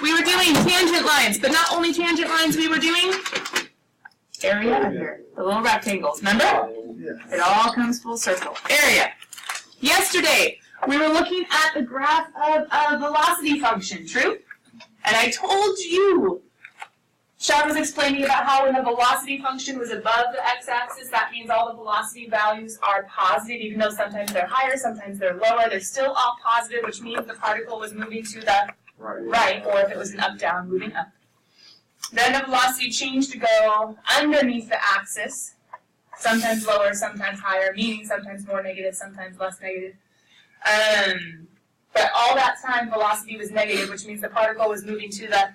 we were doing tangent lines, but not only tangent lines, we were doing area under the little rectangles. Remember? Yes. It all comes full circle. Area. Yesterday, we were looking at the graph of a velocity function, true? And I told you, Sean was explaining about how when the velocity function was above the x-axis, that means all the velocity values are positive, even though sometimes they're higher, sometimes they're lower. They're still all positive, which means the particle was moving to the right, or if it was an up-down, moving up. Then the velocity changed to go underneath the axis, sometimes lower, sometimes higher, meaning sometimes more negative, sometimes less negative. But all that time, velocity was negative, which means the particle was moving to the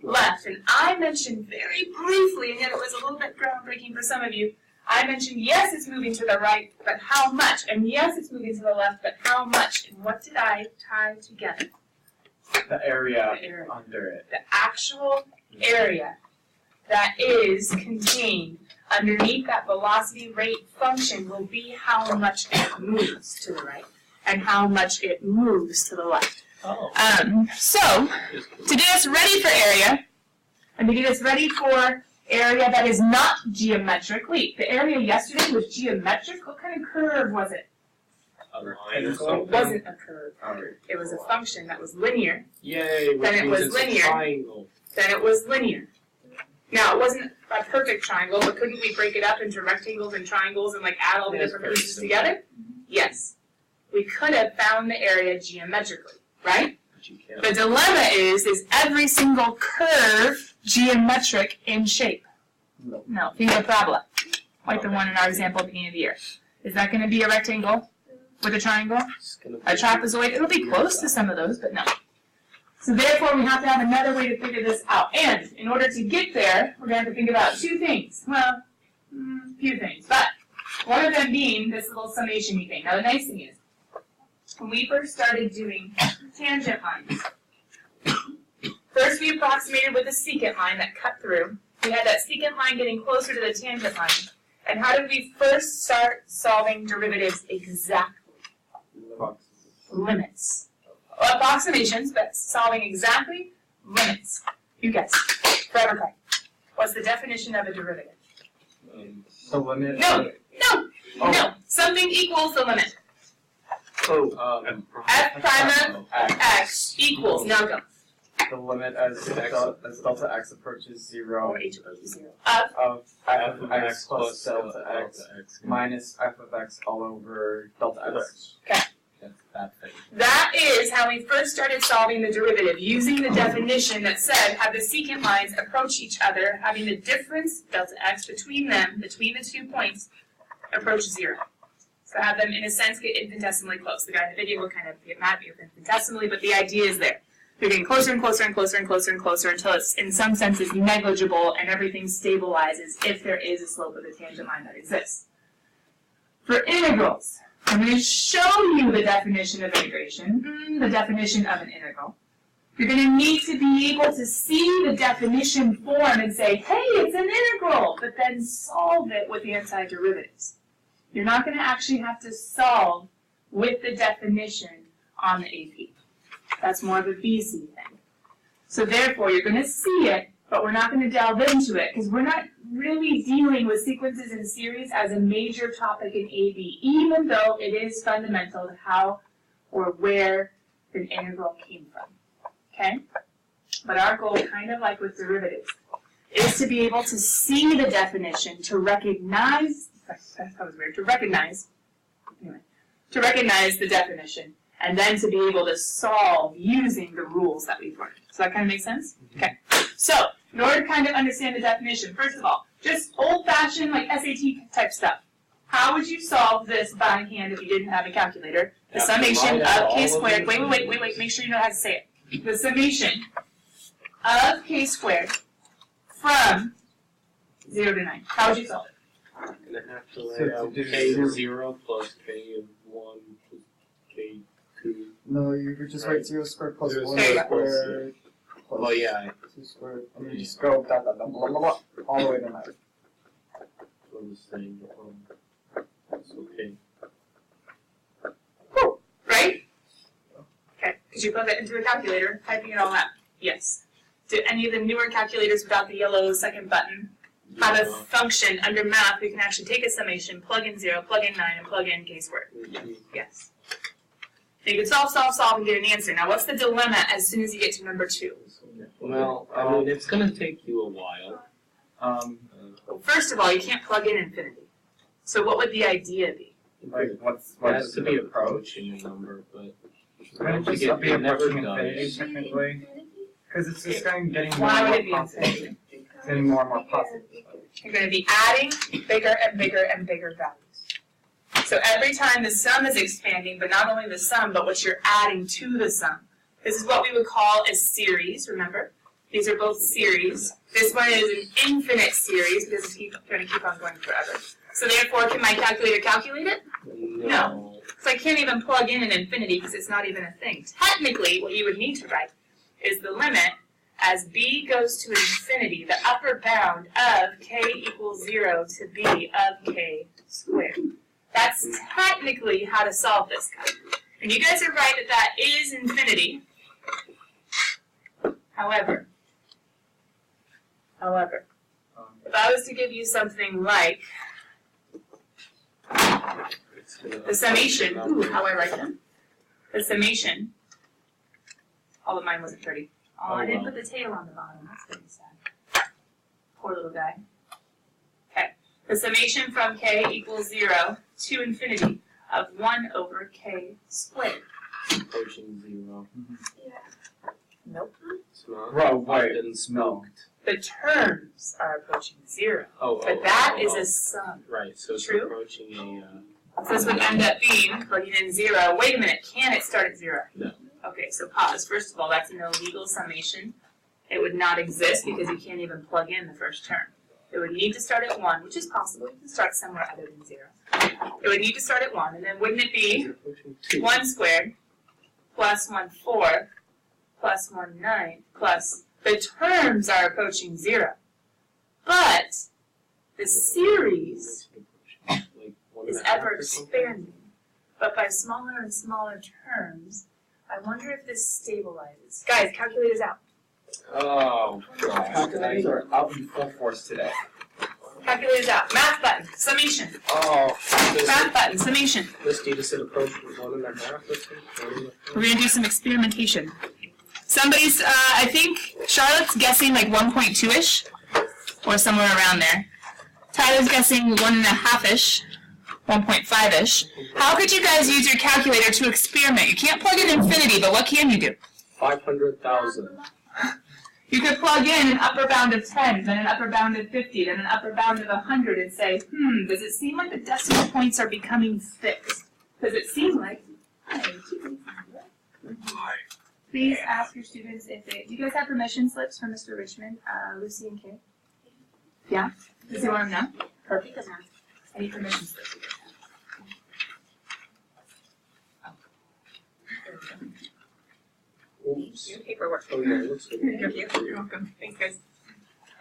left. And I mentioned very briefly, and yet it was a little bit groundbreaking for some of you, I mentioned, yes, it's moving to the right, but how much? And yes, it's moving to the left, but how much? And what did I tie together? The area under it. The actual area that is contained underneath that velocity rate function will be how much it moves to the right and how much it moves to the left. So, to get us ready for area, and to get us ready for area that is not geometric, wait, the area yesterday was geometric? What kind of curve was it? A line or It something. wasn't a curve. It was a function that was linear. Yay, Then it was linear. Triangle. Then it was linear. Now, it wasn't a perfect triangle, but couldn't we break it up into rectangles and triangles and like add all the different pieces together? Yes. We could have found the area geometrically, right? But you can't. The dilemma is every single curve geometric in shape? No. Think of a parabola, like the one in our example at the beginning of the year. Is that going to be a rectangle with a triangle? A trapezoid? It'll be close to some of those, but no. So therefore, we have to have another way to figure this out. And in order to get there, we're going to have to think about two things. Well, a few things. But one of them being this little summation-y thing. Now, the nice thing is, when we first started doing tangent lines, first we approximated with a secant line that cut through. We had that secant line getting closer to the tangent line. And how did we first start solving derivatives exactly? Limits. Approximations, but solving exactly limits. You guess. Forever play. What's the definition of a derivative? The limit. No. Something equals the limit. F prime of x equals. Now go. The limit as delta x approaches 0 Or h approaches 0. of f of x plus delta x minus f of x all over delta x. Okay. That thing. That is how we first started solving the derivative, using the definition that said have the secant lines approach each other, having the difference, delta x, between them, between the 2 points, approach 0. So have them, in a sense, get infinitesimally close. The guy in the video will kind of get mad at me with infinitesimally, but the idea is there. They're getting closer and closer and closer and closer and closer until it's, in some sense, is negligible and everything stabilizes if there is a slope of the tangent line that exists. For integrals, I'm going to show you the definition of integration, the definition of an integral. You're going to need to be able to see the definition form and say, hey, it's an integral, but then solve it with antiderivatives. You're not going to actually have to solve with the definition on the AP. That's more of a BC thing. So therefore, you're going to see it, but we're not going to delve into it because we're not really dealing with sequences in series as a major topic in AB, even though it is fundamental to how or where an integral came from. Okay? But our goal, kind of like with derivatives, is to be able to see the definition, to recognize, that was weird, to recognize the definition, and then to be able to solve using the rules that we've learned. Does that kind of make sense? Okay. So, in order to kind of understand the definition, first of all, just old-fashioned, like SAT type stuff. How would you solve this by hand if you didn't have a calculator? The summation of k squared, wait, make sure you know how to say it. The summation of k squared from 0 to 9. How would you solve it? I'm going to have to lay out k0 plus k of 1 plus k2. No, you could just write 0 squared plus 1 Okay. squared. Well, yeah. 2 squared. And you just go blah, blah, blah, blah, blah, blah, all the way to 9. I was saying, that's okay. Cool, right? Okay, could you plug that into a calculator, typing it all out? Yes. Do any of the newer calculators without the yellow second button have a function under math? We can actually take a summation, plug in 0, plug in 9, and plug in k squared. Yes. You can solve, and get an answer. Now, what's the dilemma as soon as you get to number 2? Well, I mean, it's going to take you a while. Well, first of all, you can't plug in infinity. So what would the idea be? Like, It has to be approaching a number, but Wouldn't it just be approaching infinity, technically? Because it's just getting more Why would it and be more positive. infinity? It's getting more and more positive. You're going to be adding bigger and bigger and bigger values. So every time the sum is expanding, but not only the sum, but what you're adding to the sum. This is what we would call a series, remember? These are both series. This one is an infinite series because it's going to keep on going forever. So therefore, can my calculator calculate it? No. So I can't even plug in an infinity because it's not even a thing. Technically, what you would need to write is the limit as b goes to infinity, the upper bound of k equals 0 to b of k squared. That's technically how to solve this guy. And you guys are right that that is infinity. However, if I was to give you something like the summation, how I write them? The summation, all of mine wasn't pretty. Oh, I didn't put the tail on the bottom, that's pretty sad. Poor little guy. Okay, the summation from k equals 0 to infinity of 1 over k squared. approaching 0. Nope. It's not. Right, wait, Been smoked. The terms are approaching 0, Oh, but that is a sum. right. So it's True. approaching a. So this would end up being, plugging in 0. Wait a minute, can it start at 0? No. Okay, so pause. First of all, that's an illegal summation. It would not exist because you can't even plug in the first term. It would need to start at 1, which is possible. You can start somewhere other than 0. It would need to start at 1, and then wouldn't it be Approaching 2. 1 squared plus 1 4 plus 1 9 plus the terms are approaching 0. But the series Like 1.5 is ever or something? expanding. But by smaller and smaller terms, I wonder if this stabilizes. Guys, calculators out. Oh, God. Calculators are out in full force today. Calculators out. Math button. Summation. Oh, Math button. Summation. this data said approaching 1.5 or something? We're going to do some experimentation. Somebody's, I think Charlotte's guessing like 1.2-ish, or somewhere around there. Tyler's guessing 1.5-ish, 1.5-ish. How could you guys use your calculator to experiment? You can't plug in infinity, but what can you do? 500,000. You could plug in an upper bound of 10, then an upper bound of 50, then an upper bound of 100, and say, does it seem like the decimal points are becoming fixed? Does it seem like... Please ask your students if they... Do you guys have permission slips from Mr. Richmond, Lucy, and Kay? Yeah? Does he want to know? Perfect. Any permission slips you guys have? Oops. Your paperwork. Oh, yeah, it looks good. You're welcome. Thanks, guys.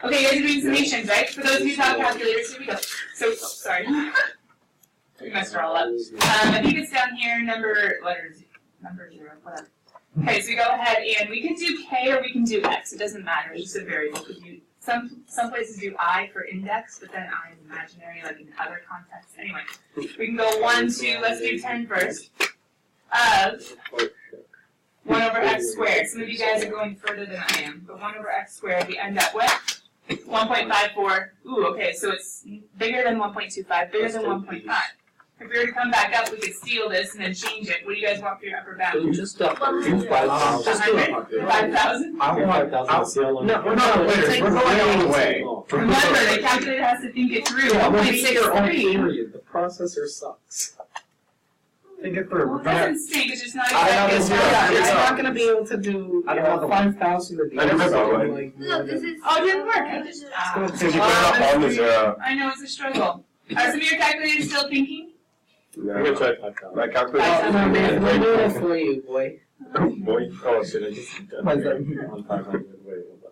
Okay, you guys are doing summations, right? For those of you who have calculators, here we go. So, sorry. We messed her all up. I think it's down here, number 0, whatever. Okay, so we go ahead and we can do k or we can do x. It doesn't matter. It's just a variable. Some places do I for index, but then I is imaginary, like in other contexts. Anyway, we can go 1, 2, let's do 10 first. Of 1 over x squared. Some of you guys are going further than I am. But 1 over x squared, we end up with 1.54. Ooh, okay, so it's bigger than 1.25, bigger than 1.5. If we were to come back up, we could steal this and then change it. What do you guys want for your upper bound? Just do 5,000. Just do 5,000? I want... No, we're not quitters. We're going all the way. Remember, the calculator has to think it through. Yeah, we'll make your own 1.63. period. The processor sucks. Think it through. Well, it doesn't stink, it's just not I exactly know, as it's It's fast. not going to be able to do I don't know the 5,000 a day. I remember So, when. like, No, this is. Oh, it didn't work. I just, Because you put it up on the 0. I know, it's a struggle. Are some of your calculators still thinking? No. My calculator. I'm doing it for you, boy. Boy, oh, should I just done Why is here? that? On 500, wait, hold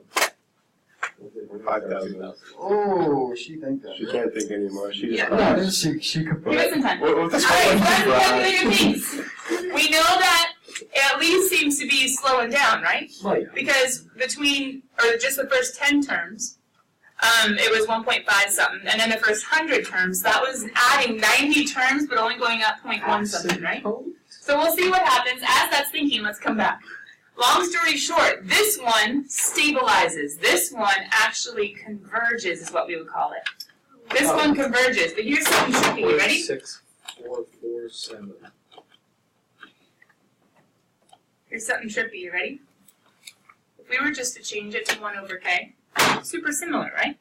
on. 5,000. Oh, she think that. She can't think anymore. She just. No, she could put Give it some time. What this Alright, so one? that's the calculator thinks. We know that it at least seems to be slowing down, right? Right. Because between, or just the first 10 terms, it was 1.5 something, and then the first 100 terms, that was adding 90 terms, but only going up 0.1 something, right? So we'll see what happens. As that's thinking, let's come back. Long story short, this one stabilizes. This one actually converges, is what we would call it. This one converges, but here's something tricky. You ready? 6, 4, 4, 7. Here's something trippy. You ready? If we were just to change it to 1 over k, super similar, right?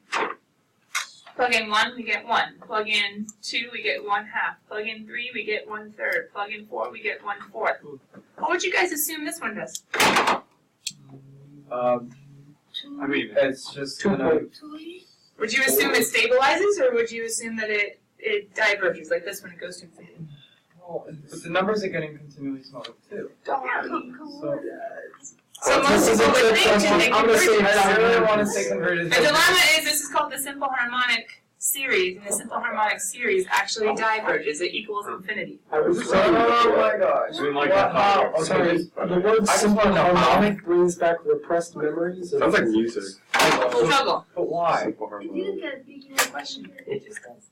Plug in 1, we get 1. Plug in 2, we get 1/2. Plug in 3, we get 1/3. Plug in 4, we get 1/4. What would you guys assume this one does? I mean, it's just gonna. Would you assume it stabilizes, or would you assume that it diverges, like this one, it goes to infinity? Well, but the numbers are getting continually smaller too. So most people would think that they I'm gonna say converge. I really want to say convergence. The dilemma is this is called the simple harmonic series, and the simple harmonic series actually diverges. It equals infinity. I was Oh my gosh. We like Wow. that. Sorry. The word I just simple wanna know how. harmonic brings back repressed memories. Sounds like music. Struggle. But why? Simple harmonic. Question. It just does.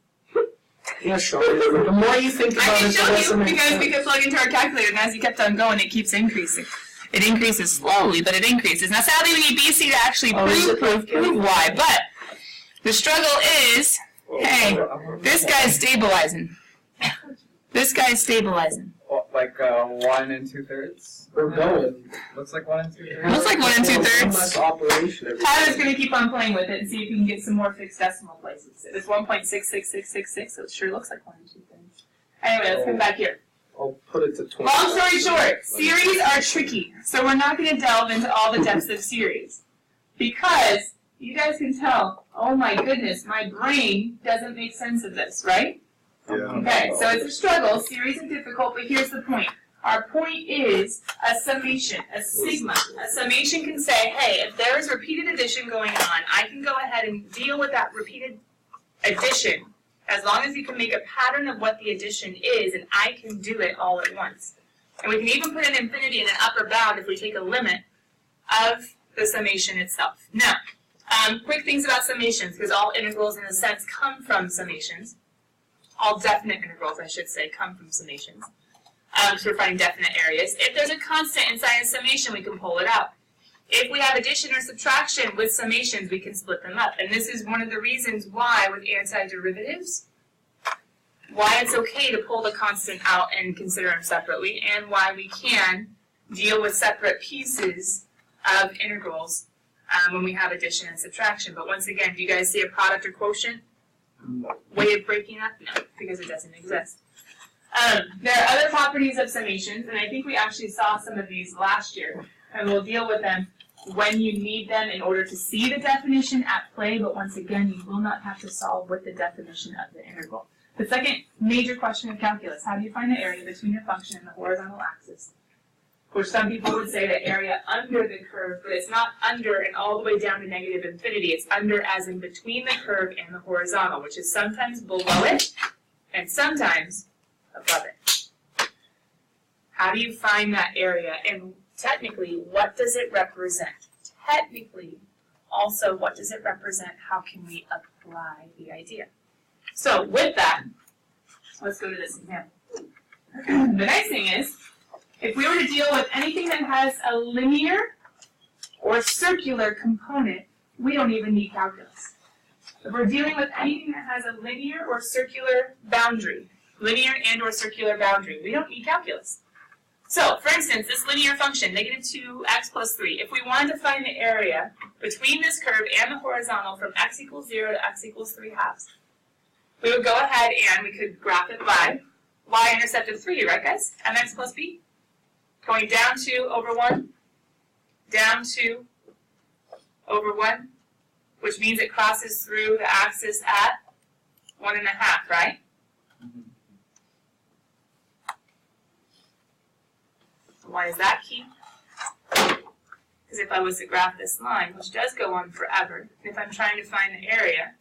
Yeah, sure. The more you think I about can it, the show less it you makes because we sense. could plug into our calculator, and as you kept on going, it keeps increasing. It increases slowly, but it increases. Now, sadly, we need BC to actually prove why. But the struggle is, hey, this guy's stabilizing. This guy's stabilizing. Like 1 2/3. We're going. Looks like 1 2/3. Looks like 1 2/3. Less operation every Tyler's day. going to keep on playing with it and see if he can get some more fixed decimal places. It's 1.66666, so it sure looks like 1 2/3. Anyway, let's come back here. I'll put it to 20. Long story short, series are tricky, so we're not going to delve into all the depths of series. Because you guys can tell, oh my goodness, my brain doesn't make sense of this, right? Yeah. Okay, so it's a struggle, series are difficult, but here's the point. Our point is a summation, a sigma. A summation can say, hey, if there is repeated addition going on, I can go ahead and deal with that repeated addition as long as you can make a pattern of what the addition is, and I can do it all at once. And we can even put an infinity in an upper bound if we take a limit of the summation itself. Now, quick things about summations, because all integrals in a sense come from summations. All definite integrals, I should say, come from summations. So we're finding definite areas. If there's a constant inside a summation, we can pull it out. If we have addition or subtraction with summations, we can split them up. And this is one of the reasons why with antiderivatives, why it's okay to pull the constant out and consider them separately, and why we can deal with separate pieces of integrals when we have addition and subtraction. But once again, do you guys see a product or quotient way of breaking up? No, because it doesn't exist. There are other properties of summations, and I think we actually saw some of these last year, and we'll deal with them when you need them in order to see the definition at play, but once again, you will not have to solve with the definition of the integral. The second major question of calculus, how do you find the area between a function and the horizontal axis? Which some people would say the area under the curve, but it's not under and all the way down to negative infinity. It's under as in between the curve and the horizontal, which is sometimes below it and sometimes above it. How do you find that area? And technically, what does it represent? Technically, also, what does it represent? How can we apply the idea? So with that, let's go to this example. The nice thing is, if we were to deal with anything that has a linear or circular component, we don't even need calculus. If we're dealing with anything that has a linear or circular boundary, linear and or circular boundary, we don't need calculus. So, for instance, this linear function, negative 2x plus 3, if we wanted to find the area between this curve and the horizontal from x equals 0 to x equals 3/2, we would go ahead and we could graph it by y-intercept of 3, right guys? mx plus b. Going down 2 over 1, down 2 over 1, which means it crosses through the axis at 1.5, right? Why is that key? Because if I was to graph this line, which does go on forever, and if I'm trying to find the area,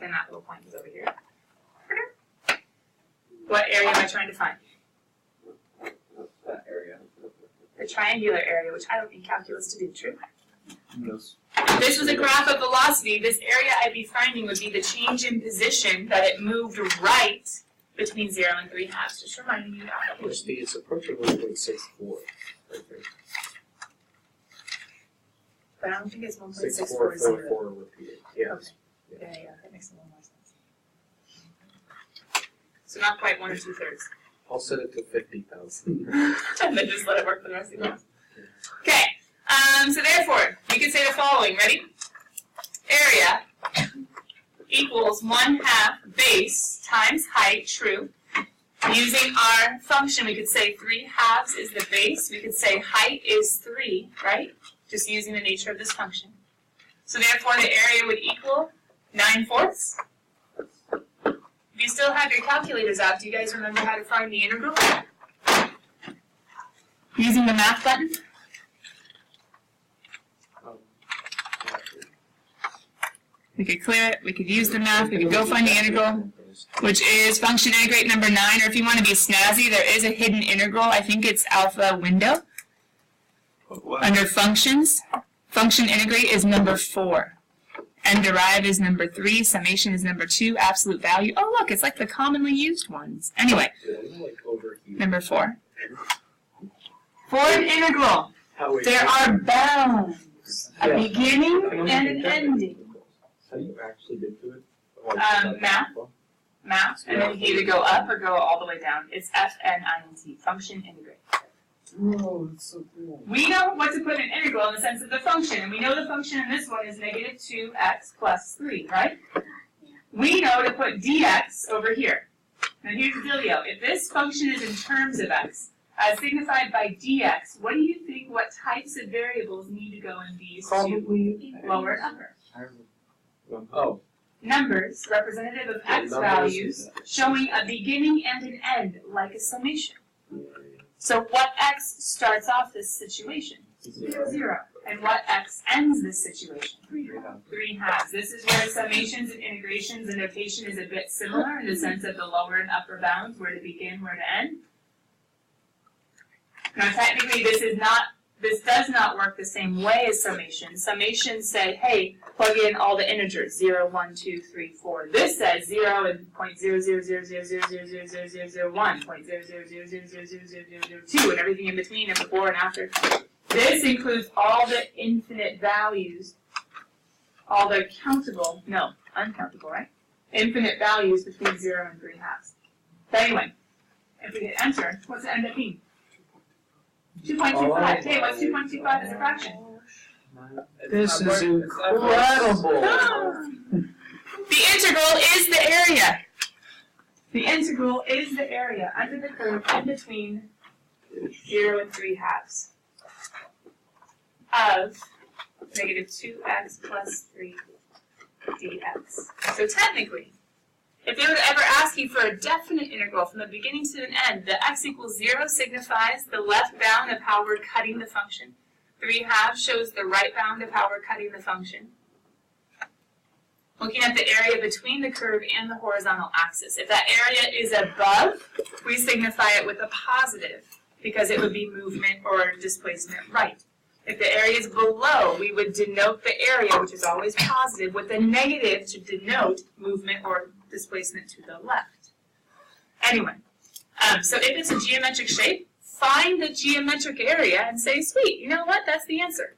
then that little point is over here. What area am I trying to find? That area. the triangular area, which I don't think calculus to be true. Yes. If this was a graph of velocity, this area I'd be finding would be the change in position that it moved right between 0 and 3/2. Just reminding you that. Which it's approaching 1.64. I think. But I don't think it's 1.640. 6444 repeated. Yes. Okay. Yeah, that makes a little more sense. So not quite 1 2/3. I'll set it to 50,000. And then just let it work for the rest of the class. Okay. So therefore, we could say the following. Ready? Area equals 1/2 base times height, true. Using our function, we could say 3/2 is the base. We could say height is 3, right? Just using the nature of this function. So therefore, the area would equal 9/4. If you still have your calculators out, do you guys remember how to find the integral? Using the math button? We could clear it, we could use the math, we could go find the integral, which is function integrate number 9, or if you want to be snazzy, there is a hidden integral. I think it's alpha window. Under functions, function integrate is number 4. And derive is number 3, summation is number 2, absolute value. Oh look, it's like the commonly used ones. Anyway, number 4. For an integral, there are bounds, a beginning and an ending. How do you actually get to it? Math, and then you can either go up or go all the way down. It's FNINT, function integrate. Oh, that's so cool. We know what to put in integral in the sense of the function, and we know the function in this one is negative 2x plus 3, right? We know to put dx over here. Now here's the dealio. If this function is in terms of x, as signified by dx, what do you think what types of variables need to go in these two? Lower and upper. Oh. Numbers representative of x values showing a beginning and an end, like a summation. So what x starts off this situation? 0. And what x ends this situation? 3/2. This is where summations and integrations and notation is a bit similar in the sense of the lower and upper bounds, where to begin, where to end. Now technically this does not work the same way as summations. Summations say, hey, plug in all the integers, 0, 1, 2, 3, 4. This says 0 and 0.00000000001, 0.000000002, and everything in between and before and after. This includes all the infinite values, all the uncountable, right? Infinite values between 0 and 3/2. But anyway, if we hit enter, what's it end up being? 2.25. Hey, what's 2.25 as a fraction? This is incredible! The integral is the area. The integral is the area under the curve in between 0 and 3/2 of negative 2x plus 3 dx. So technically, if they were to ever ask you for a definite integral from the beginning to an end, the x equals 0 signifies the left bound of how we're cutting the function. 3/2 shows the right bound of how we're cutting the function. Looking at the area between the curve and the horizontal axis. If that area is above, we signify it with a positive because it would be movement or displacement right. If the area is below, we would denote the area, which is always positive, with a negative to denote movement or displacement to the left. Anyway, so if it's a geometric shape, find the geometric area and say, sweet, you know what, that's the answer.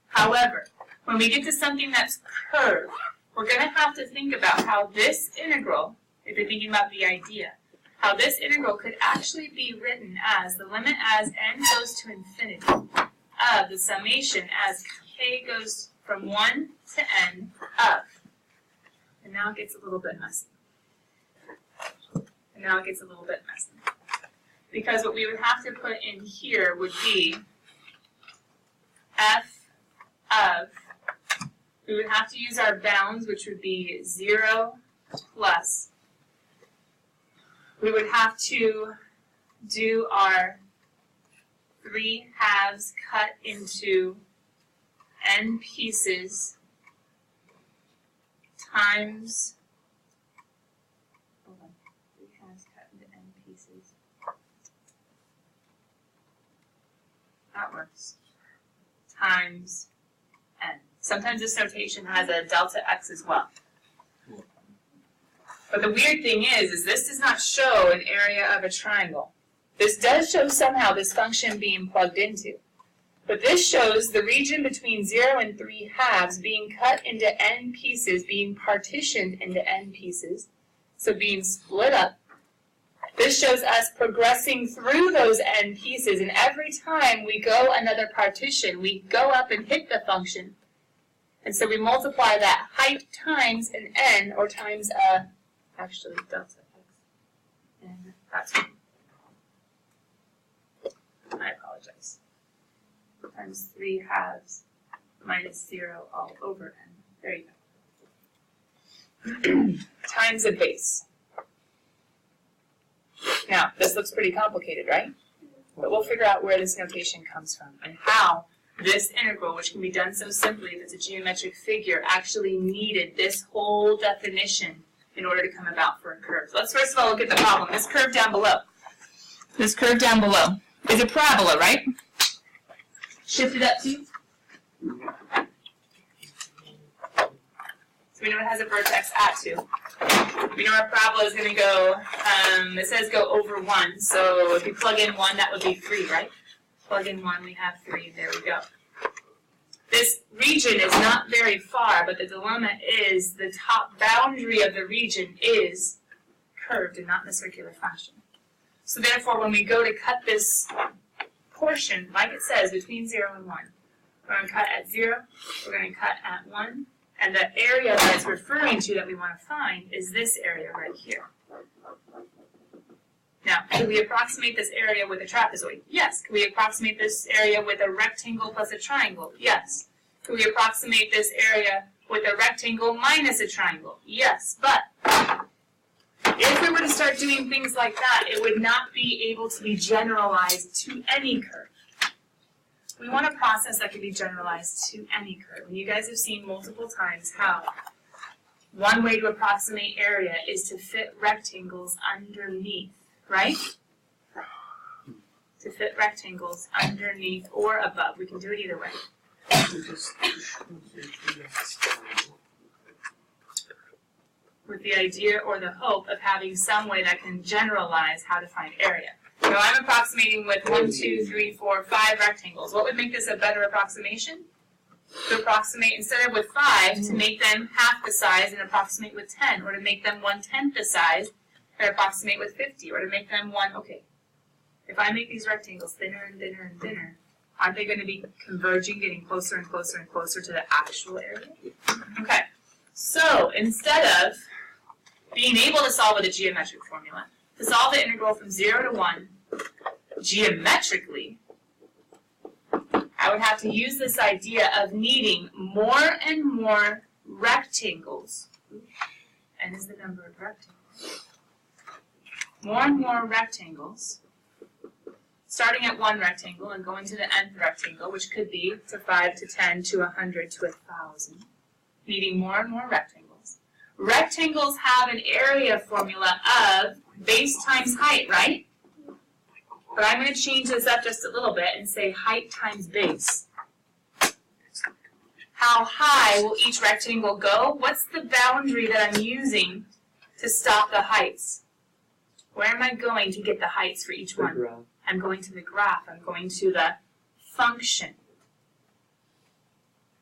However, when we get to something that's curved, we're going to have to think about how this integral, if you're thinking about the idea, how this integral could actually be written as the limit as n goes to infinity of the summation as k goes from 1 to n of. And now it gets a little bit messy. Because what we would have to put in here would be f of, we would have to use our bounds, which would be 0 plus. We would have to do our 3/2 cut into n pieces times, 3/2 cut into n pieces that works, times n. Sometimes this notation has a delta x as well. But the weird thing is this does not show an area of a triangle. This does show somehow this function being plugged into. But this shows the region between 0 and 3 halves being cut into n pieces, being partitioned into n pieces, so being split up. This shows us progressing through those n pieces, and every time we go another partition, we go up and hit the function. And so we multiply that height times an n, or times a, actually, delta x. And that's one. I apologize. Times 3 halves minus 0 all over n. There you go. Times a base. Now, this looks pretty complicated, right? But we'll figure out where this notation comes from and how this integral, which can be done so simply if it's a geometric figure, actually needed this whole definition in order to come about for a curve. So let's first of all look at the problem. This curve down below. This curve down below is a parabola, right? Shift it up to you. So we know it has a vertex at 2. We know our parabola is going to go, it says go over 1, so if you plug in 1, that would be 3, right? Plug in 1, we have 3, there we go. This region is not very far, but the dilemma is the top boundary of the region is curved and not in a circular fashion. So therefore, when we go to cut this portion, like it says, between 0 and 1, we're going to cut at 0, we're going to cut at 1, and the area that it's referring to that we want to find is this area right here. Now, can we approximate this area with a trapezoid? Yes. Can we approximate this area with a rectangle plus a triangle? Yes. Can we approximate this area with a rectangle minus a triangle? Yes. But if we were to start doing things like that, it would not be able to be generalized to any curve. We want a process that can be generalized to any curve. And you guys have seen multiple times how one way to approximate area is to fit rectangles underneath, right? To fit rectangles underneath or above. We can do it either way. With the idea or the hope of having some way that can generalize how to find area. So I'm approximating with 1, 2, 3, 4, 5 rectangles. What would make this a better approximation? To approximate, instead of with 5, to make them half the size and approximate with 10, or to make them 1/10 the size and approximate with 50, or to make them okay. If I make these rectangles thinner and thinner and thinner, aren't they going to be converging, getting closer and closer and closer to the actual area? Okay, so instead of being able to solve with a geometric formula, to solve the integral from 0 to 1 geometrically, I would have to use this idea of needing more and more rectangles. N is the number of rectangles. More and more rectangles, starting at 1 rectangle and going to the nth rectangle, which could be to 5 to 10 to 100 to 1,000. Needing more and more rectangles. Rectangles have an area formula of base times height, right? But I'm going to change this up just a little bit and say height times base. How high will each rectangle go? What's the boundary that I'm using to stop the heights? Where am I going to get the heights for each one? I'm going to the graph. I'm going to the function.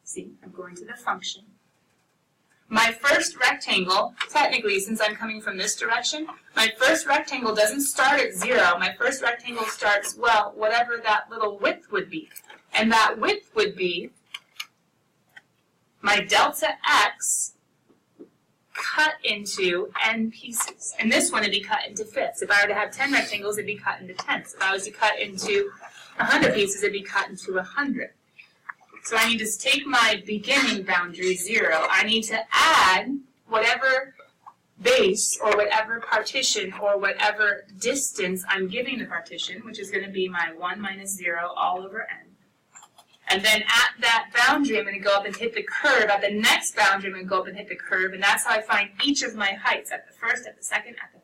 See, I'm going to the function. My first rectangle, technically, since I'm coming from this direction, my first rectangle doesn't start at 0. My first rectangle starts, well, whatever that little width would be. And that width would be my delta x cut into n pieces. And this one would be cut into fifths. If I were to have 10 rectangles, it'd be cut into tenths. If I was to cut into 100 pieces, it'd be cut into 100. So I need to take my beginning boundary, 0. I need to add whatever base or whatever partition or whatever distance I'm giving the partition, which is going to be my 1 minus 0 all over n. And then at that boundary, I'm going to go up and hit the curve. At the next boundary, I'm going to go up and hit the curve. And that's how I find each of my heights, at the first, at the second, at the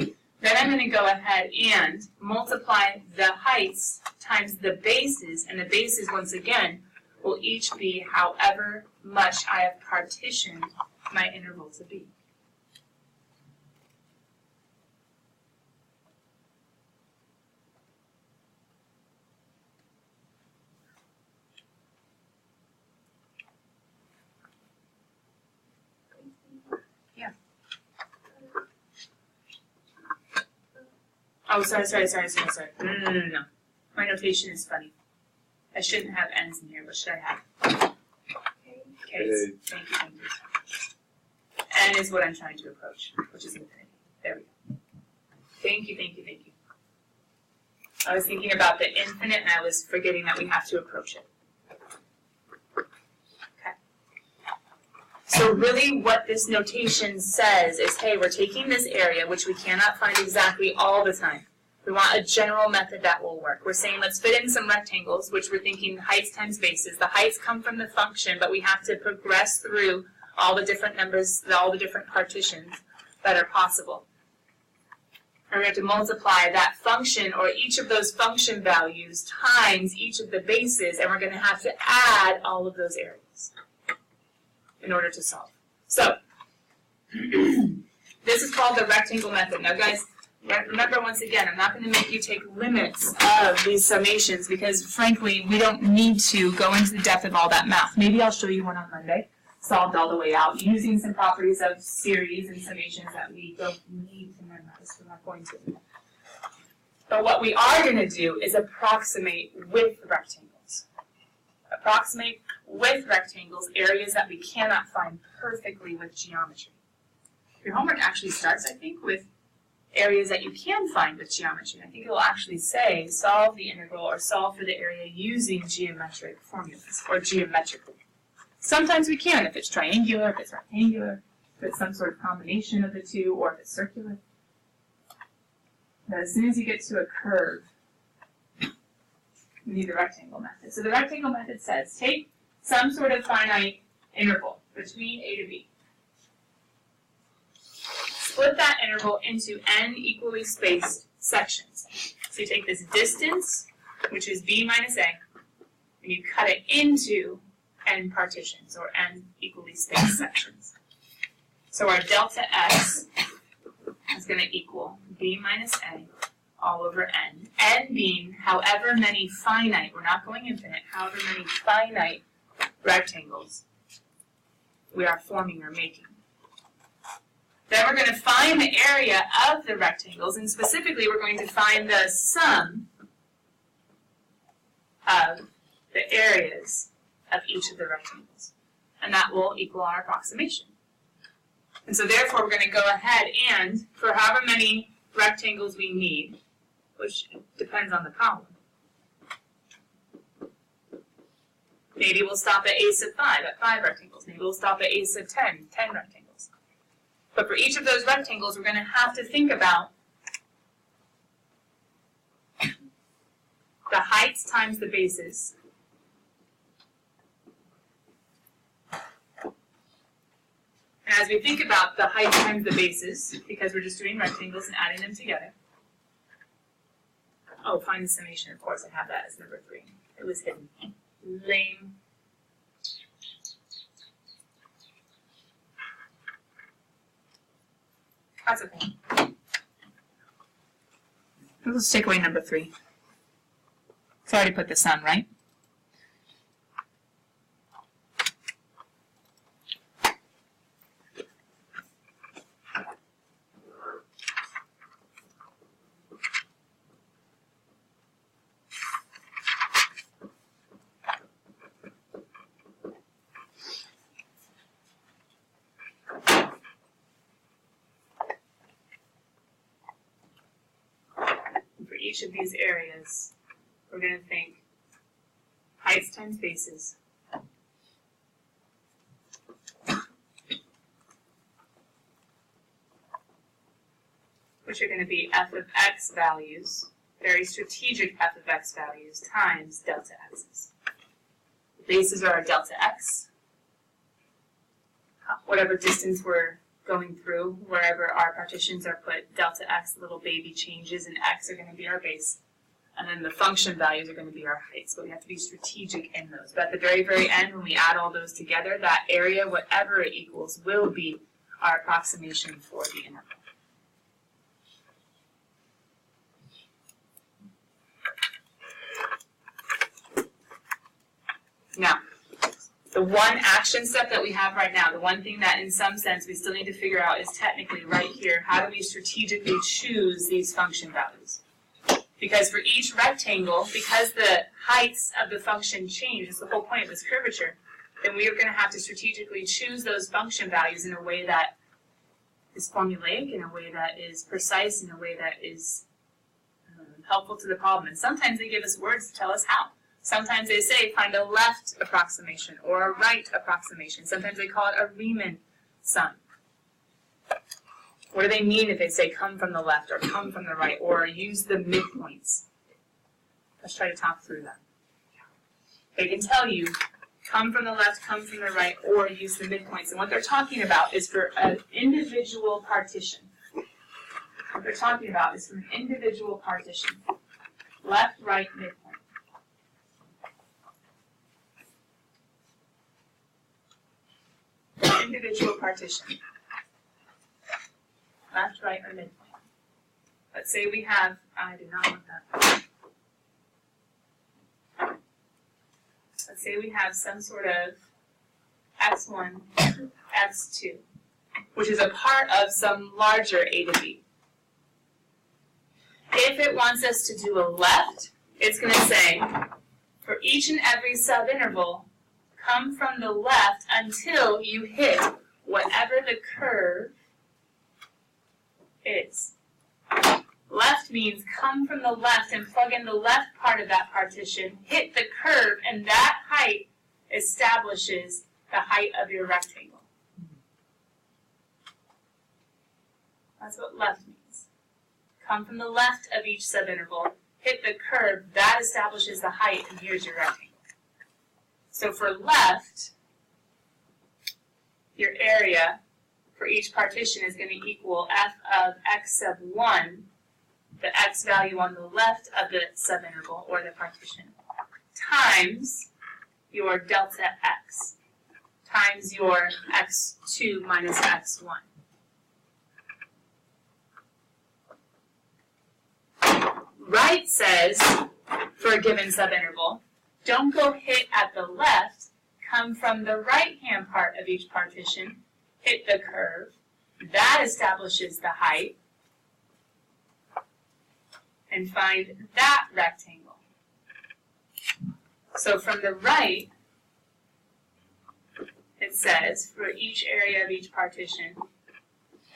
third. Then I'm going to go ahead and multiply the heights times the bases, and the bases, once again, will each be however much I have partitioned my interval to be. Oh, sorry. No. My notation is funny. I shouldn't have n's in here. What should I have? K's. Thank you. N is what I'm trying to approach, which is infinity. There we go. Thank you. I was thinking about the infinite, and I was forgetting that we have to approach it. Okay. So really what this notation says is, hey, we're taking this area, which we cannot find exactly all the time. We want a general method that will work. We're saying let's fit in some rectangles, which we're thinking heights times bases. The heights come from the function, but we have to progress through all the different numbers, all the different partitions that are possible. And we have to multiply that function, or each of those function values, times each of the bases, and we're going to have to add all of those areas in order to solve. So, this is called the rectangle method. Now guys, remember, once again, I'm not going to make you take limits of these summations because, frankly, we don't need to go into the depth of all that math. Maybe I'll show you one on Monday, solved all the way out, using some properties of series and summations that we don't need to memorize. We're not going to. But what we are going to do is approximate with rectangles. Approximate with rectangles areas that we cannot find perfectly with geometry. Your homework actually starts, I think, with areas that you can find with geometry. I think it will actually say solve the integral or solve for the area using geometric formulas or geometrically. Sometimes we can if it's triangular, if it's rectangular, if it's some sort of combination of the two, or if it's circular. But as soon as you get to a curve, you need the rectangle method. So the rectangle method says take some sort of finite interval between A to B. Split that interval into n equally spaced sections. So you take this distance, which is b minus a, and you cut it into n partitions, or n equally spaced sections. So our delta x is going to equal b minus a all over n. N being however many finite, we're not going infinite, however many finite rectangles we are forming or making. Then we're going to find the area of the rectangles, and specifically we're going to find the sum of the areas of each of the rectangles. And that will equal our approximation. And so therefore we're going to go ahead and, for however many rectangles we need, which depends on the column, maybe we'll stop at a sub 5 at 5 rectangles. Maybe we'll stop at a sub 10 rectangles. But for each of those rectangles, we're going to have to think about the heights times the bases. And as we think about the height times the bases, because we're just doing rectangles and adding them together. Oh, find the summation, of course, I have that as number 3. It was hidden. Lame. That's okay. Let's take away number 3. So I already put the sum, right? Each of these areas, we're going to think heights times bases. Which are going to be f of x values, very strategic f of x values, times delta x's. The bases are our delta x, whatever distance we're going through wherever our partitions are put, delta x, little baby changes, and x are going to be our base. And then the function values are going to be our heights, but we have to be strategic in those. But at the very, very end, when we add all those together, that area, whatever it equals, will be our approximation for the interval. Now, the one action step that we have right now, the one thing that in some sense we still need to figure out is technically right here, how do we strategically choose these function values? Because for each rectangle, because the heights of the function change, that's the whole point of this curvature, then we are going to have to strategically choose those function values in a way that is formulaic, in a way that is precise, in a way that is helpful to the problem. And sometimes they give us words to tell us how. Sometimes they say find a left approximation or a right approximation. Sometimes they call it a Riemann sum. What do they mean if they say come from the left or come from the right or use the midpoints? Let's try to talk through that. They can tell you come from the left, come from the right, or use the midpoints. And what they're talking about is for an individual partition. What they're talking about is for an individual partition. Left, right, midpoint. Individual partition. Left, right, or midpoint. Let's say we have, I did not want that. Let's say we have some sort of x1, x2, which is a part of some larger a to b. If it wants us to do a left, it's going to say, for each and every subinterval, come from the left until you hit whatever the curve is. Left means come from the left and plug in the left part of that partition, hit the curve, and that height establishes the height of your rectangle. That's what left means. Come from the left of each subinterval, hit the curve, that establishes the height, and here's your rectangle. So for left, your area for each partition is going to equal f of x sub 1, the x value on the left of the subinterval or the partition, times your delta x, times your x2 minus x1. Right says, for a given subinterval, don't go hit at the left, come from the right-hand part of each partition, hit the curve, that establishes the height, and find that rectangle. So from the right, it says, for each area of each partition,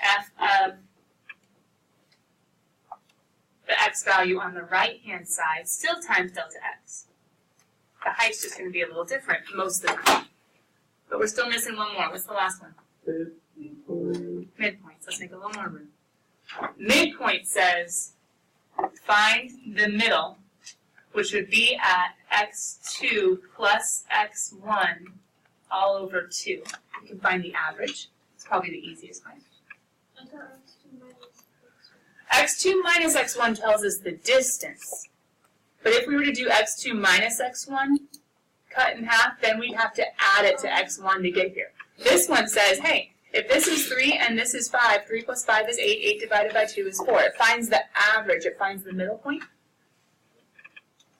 f of the x value on the right-hand side, still times delta x. The height's just going to be a little different most of the time. But we're still missing one more. What's the last one? Midpoints. Let's make a little more room. Midpoint says find the middle, which would be at x2 plus x1 all over 2. You can find the average. It's probably the easiest way. x2 minus x1 tells us the distance. But if we were to do x2 minus x1, cut in half, then we'd have to add it to x1 to get here. This one says, hey, if this is 3 and this is 5, 3 plus 5 is 8, 8 divided by 2 is 4. It finds the average, it finds the middle point.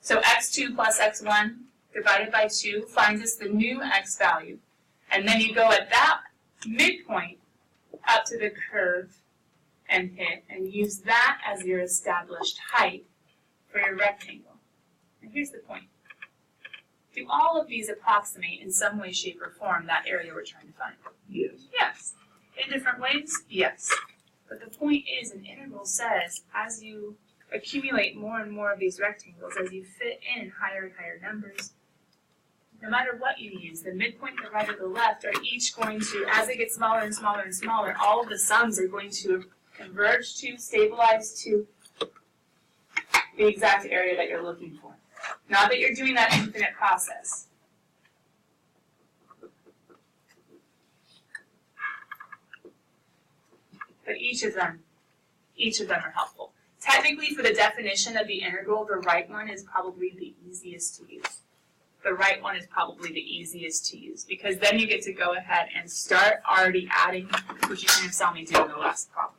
So x2 plus x1 divided by 2 finds us the new x value. And then you go at that midpoint up to the curve and hit, and use that as your established height for your rectangle. And here's the point. Do all of these approximate in some way, shape, or form that area we're trying to find? Yes. Yes. In different ways? Yes. But the point is, an integral says, as you accumulate more and more of these rectangles, as you fit in higher and higher numbers, no matter what you use, the midpoint, the right, or the left are each going to, as it gets smaller and smaller and smaller, all of the sums are going to converge to, stabilize to the exact area that you're looking for. Not that you're doing that infinite process. but each of them are helpful. Technically, for the definition of the integral, the right one is probably the easiest to use. The right one is probably the easiest to use, because then you get to go ahead and start already adding, which you kind of saw me do in the last problem.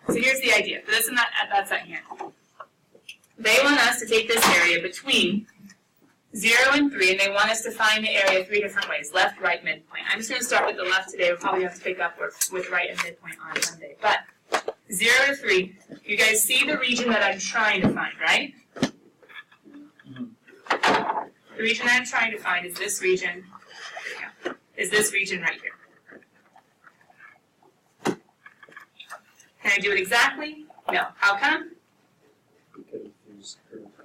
So here's the idea. For this and that's at hand. They want us to take this area between 0 and 3, and they want us to find the area 3 different ways: left, right, midpoint. I'm just going to start with the left today. We'll probably have to pick up with right and midpoint on Monday. But 0 to 3, you guys see the region that I'm trying to find, right? The region that I'm trying to find is this region. Yeah, is this region right here. Can I do it exactly? No. How come?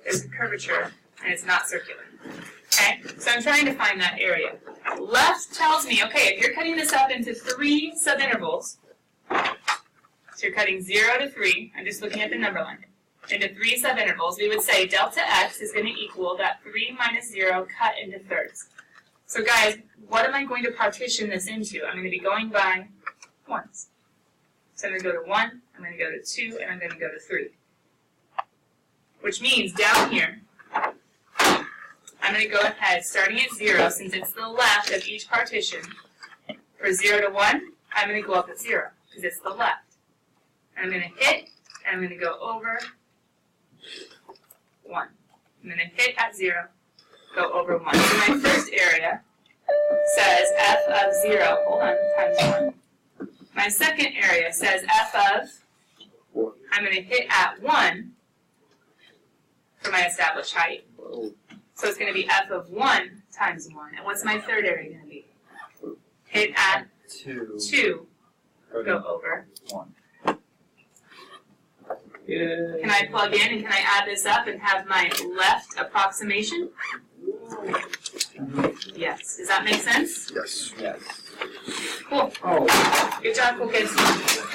Because There's a curvature, and it's not circular. Okay? So I'm trying to find that area. Left tells me, okay, if you're cutting this up into 3 subintervals, so you're cutting 0 to 3, I'm just looking at the number line, into 3 subintervals, we would say delta x is going to equal that 3 minus 0 cut into thirds. So guys, what am I going to partition this into? I'm going to be going by ones. So I'm going to go to 1, I'm going to go to 2, and I'm going to go to 3. Which means down here, I'm going to go ahead, starting at 0, since it's the left of each partition. For 0 to 1, I'm going to go up at 0, because it's the left. And I'm going to hit, and I'm going to go over 1. I'm going to hit at 0, go over 1. So my first area says f of 0, hold on, times 1. My second area says f of, I'm going to hit at 1 for my established height. So it's going to be f of 1 times 1. And what's my third area going to be? Hit at 2, go over 1. yeah. Can I plug in and can I add this up and have my left approximation? Yes. Does that make sense? Yes. Yes. Cool. Oh, Good job, cool kids.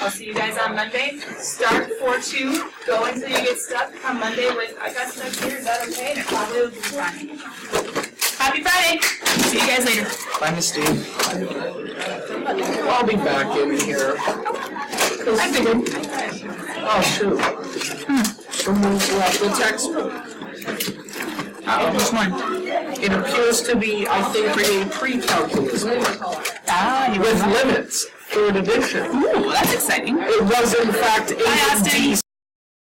I'll see you guys on Monday. Start 4-2. Go until you get stuck. Come Monday with, I got stuck here. Is that okay? And it probably will be fine. Happy Friday. See you guys later. Bye, Miss Steve. I'll be back in here. I figured. Oh, shoot. Someone's left the textbook. Which one? It appears to be, I think, a pre-calculus book. Ah, With limits, third edition. Ooh, that's exciting. It was, in fact, I asked him.